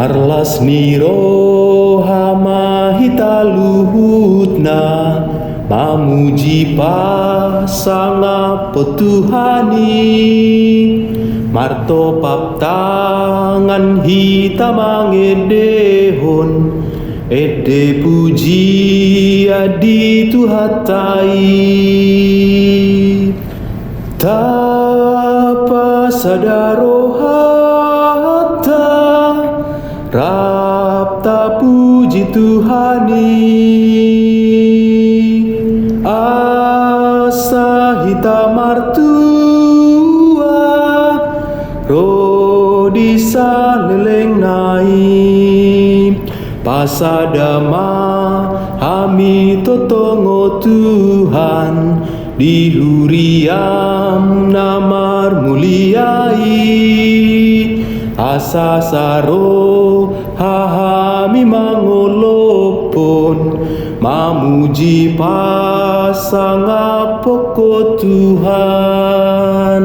Marlas niro hamahita luhutna, mamuji pasanga petuhani. Marto paptangan hita mangedehon, ede puji adi tuhatai. Tapa sadaro hatta, rapta puji Tuhani. Asa hita martua, rodisa leleng nai. Pasadama hami totongo Tuhan, di huriam namar muliai. Asa saro hahami mangolopon, mamuji pasanga poko Tuhan.